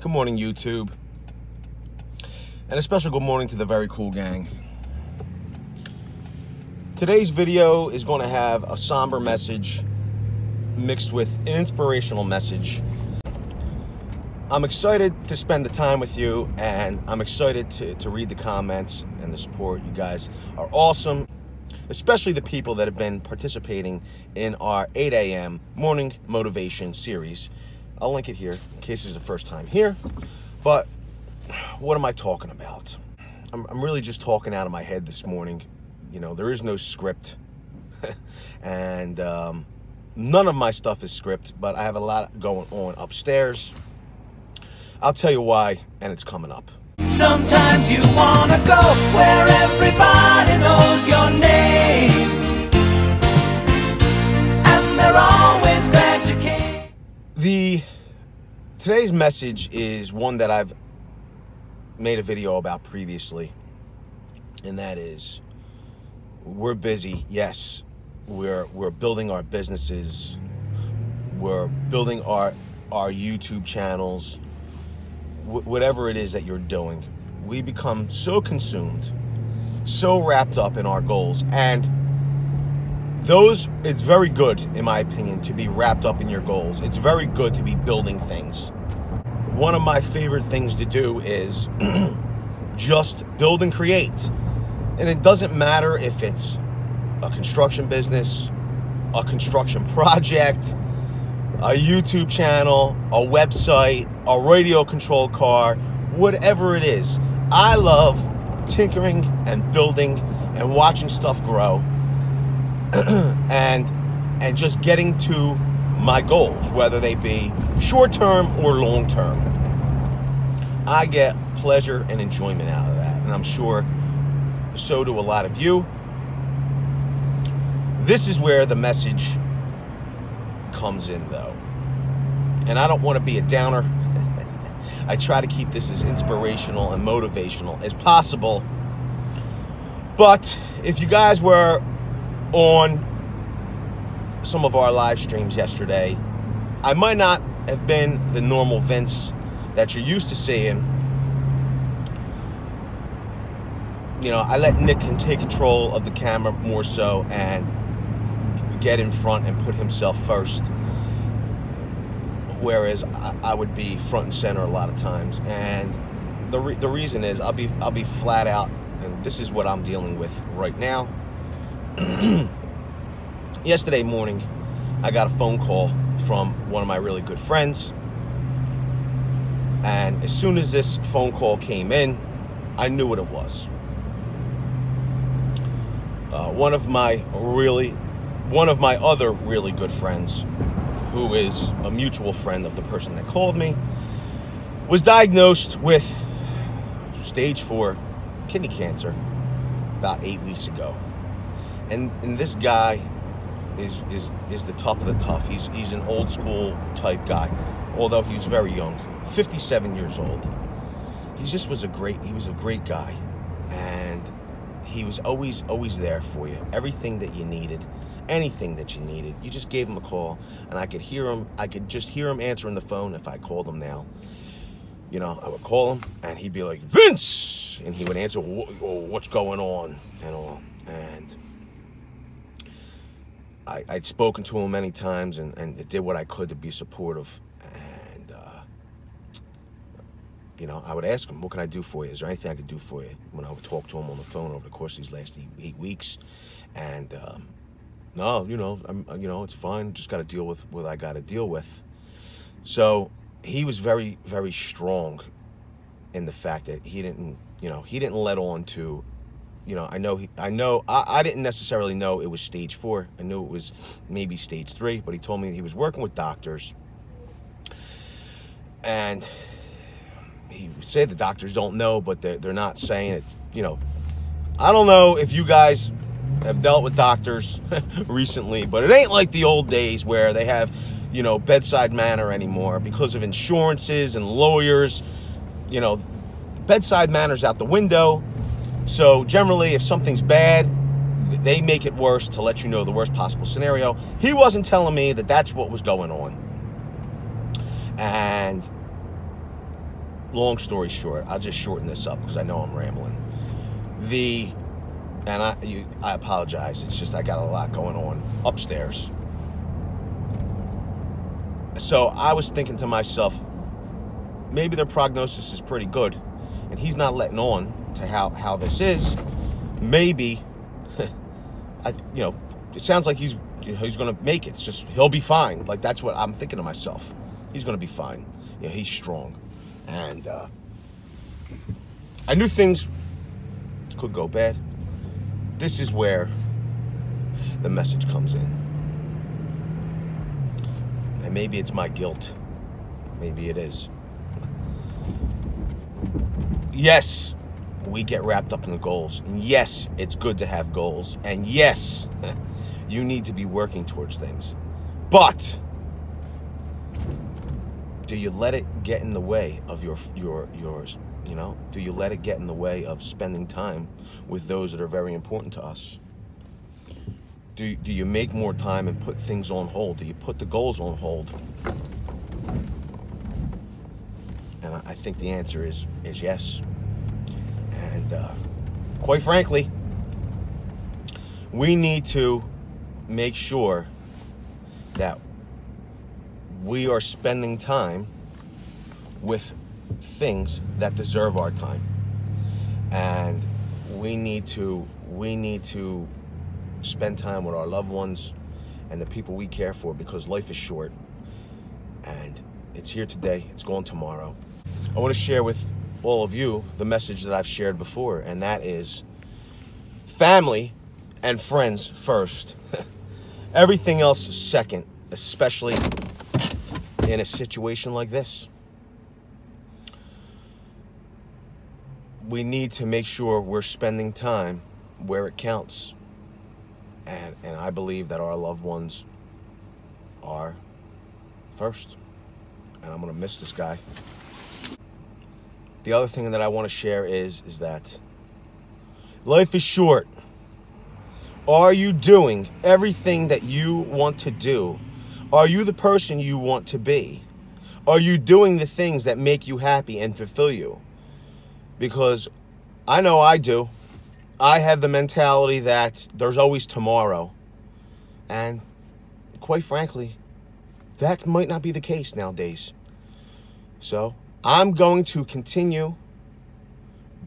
Good morning, YouTube. And a special good morning to the very cool gang. Today's video is going to have a somber message mixed with an inspirational message. I'm excited to spend the time with you, and I'm excited to read the comments and the support. You guys are awesome, especially the people that have been participating in our 8 a.m. morning motivation series. I'll link it here in case it's the first time here. But what am I talking about? I'm really just talking out of my head this morning. You know, there is no script. And none of my stuff is script, but I have a lot going on upstairs. I'll tell you why, and it's coming up. Sometimes you wanna go where everybody knows your name, and they're always glad you came. Today's message is one that I've made a video about previously, and that is, we're busy. Yes, we're building our businesses, we're building our YouTube channels, whatever it is that you're doing. We become so consumed, so wrapped up in our goals, and it's very good, in my opinion, to be wrapped up in your goals. It's very good to be building things. One of my favorite things to do is just build and create. And it doesn't matter if it's a construction business, a construction project, a YouTube channel, a website, a radio control car, whatever it is. I love tinkering and building and watching stuff grow. and just getting to my goals, whether they be short-term or long-term. I get pleasure and enjoyment out of that, and I'm sure so do a lot of you. This is where the message comes in, though, and I don't want to be a downer. I try to keep this as inspirational and motivational as possible. But if you guys were on some of our live streams yesterday, I might not have been the normal Vince that you're used to seeing. You know, I let Nick take control of the camera more so and get in front and put himself first, whereas I would be front and center a lot of times. And the reason is I'll be flat out, and this is what I'm dealing with right now. Yesterday morning, I got a phone call from one of my really good friends, and as soon as this phone call came in, I knew what it was. One of my other really good friends, who is a mutual friend of the person that called me, was diagnosed with stage 4 kidney cancer about 8 weeks ago. And this guy is the tough of the tough. He's an old school type guy, although he was very young, 57 years old. He was a great guy, and he was always there for you. Everything that you needed, anything that you needed, you just gave him a call, and I could just hear him answering the phone if I called him now. You know, I would call him, and he'd be like, "Vince!" And he would answer, "What's going on?" and all. And I'd spoken to him many times and did what I could to be supportive. And, you know, I would ask him, "What can I do for you? Is there anything I could do for you?" When I would talk to him on the phone over the course of these last 8 weeks. And, no, you know, it's fine. Just got to deal with what I got to deal with. So he was very, very strong in the fact that he didn't let on to, you know, I didn't necessarily know it was stage 4. I knew it was maybe stage 3, but he told me he was working with doctors, and he said the doctors don't know, but they're not saying it. You know, I don't know if you guys have dealt with doctors recently, but it ain't like the old days where they have, you know, bedside manner anymore because of insurances and lawyers. You know, bedside manner's out the window. So generally, if something's bad, they make it worse to let you know the worst possible scenario. He wasn't telling me that that's what was going on. And long story short, I'll just shorten this up because I know I'm rambling. I apologize. It's just I got a lot going on upstairs. So I was thinking to myself, maybe their prognosis is pretty good, and he's not letting on to how this is. Maybe, it sounds like he's going to make it. It's just he'll be fine. Like, that's what I'm thinking to myself. He's going to be fine. He's strong, and I knew things could go bad. This is where the message comes in. And maybe it's my guilt. Maybe it is. Yes, we get wrapped up in the goals. And yes, it's good to have goals. And yes, you need to be working towards things. But do you let it get in the way of yours? Do you let it get in the way of spending time with those that are very important to us? Do you make more time and put things on hold? Do you put the goals on hold? And I think the answer is yes. And quite frankly, we need to make sure that we are spending time with things that deserve our time. And we need to spend time with our loved ones and the people we care for, because life is short and it's here today, it's gone tomorrow. I want to share with all of you the message that I've shared before, and that is family and friends first. Everything else second, especially in a situation like this. We need to make sure we're spending time where it counts. And I believe that our loved ones are first. And I'm going to miss this guy. The other thing that I want to share is that life is short. Are you doing everything that you want to do? Are you the person you want to be? Are you doing the things that make you happy and fulfill you? Because I know I do. I have the mentality that there's always tomorrow. And quite frankly, that might not be the case nowadays. So I'm going to continue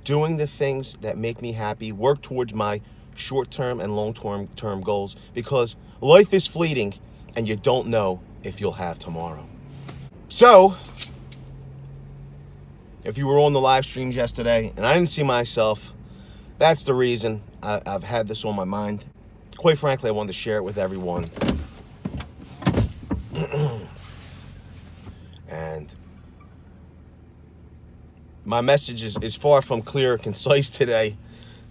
doing the things that make me happy, work towards my short-term and long-term goals, because life is fleeting and you don't know if you'll have tomorrow. So, if you were on the live streams yesterday and I didn't see myself, that's the reason. I've had this on my mind. Quite frankly, I wanted to share it with everyone. And my message is far from clear or concise today,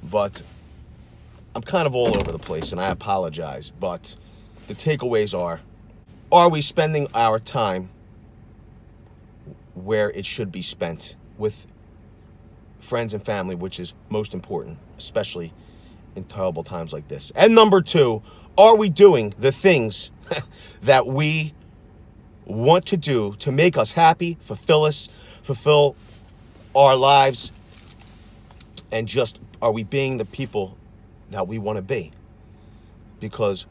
but I'm kind of all over the place, and I apologize. But the takeaways are we spending our time where it should be spent, with friends and family, which is most important, especially in terrible times like this? And number two, are we doing the things that we want to do to make us happy, fulfill our lives, and just are we being the people that we want to be? Because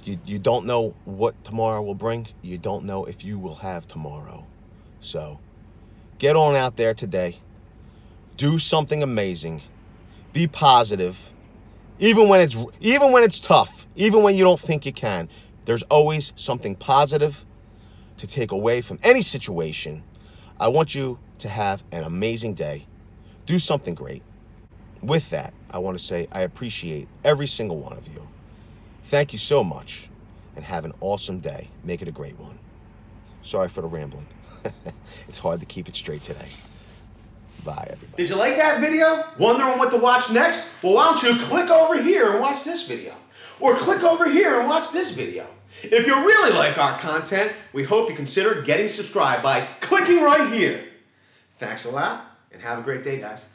you don't know what tomorrow will bring. You don't know if you will have tomorrow. So get on out there today. Do something amazing. Be positive. Even when it's tough, even when you don't think you can, there's always something positive to take away from any situation. I want you to have an amazing day. Do something great. With that, I want to say I appreciate every single one of you. Thank you so much, and have an awesome day. Make it a great one. Sorry for the rambling. It's hard to keep it straight today. Bye, everybody. Did you like that video? Wondering what to watch next? Well, why don't you click over here and watch this video? Or click over here and watch this video. If you really like our content, we hope you consider getting subscribed by clicking right here. Thanks a lot, and have a great day, guys.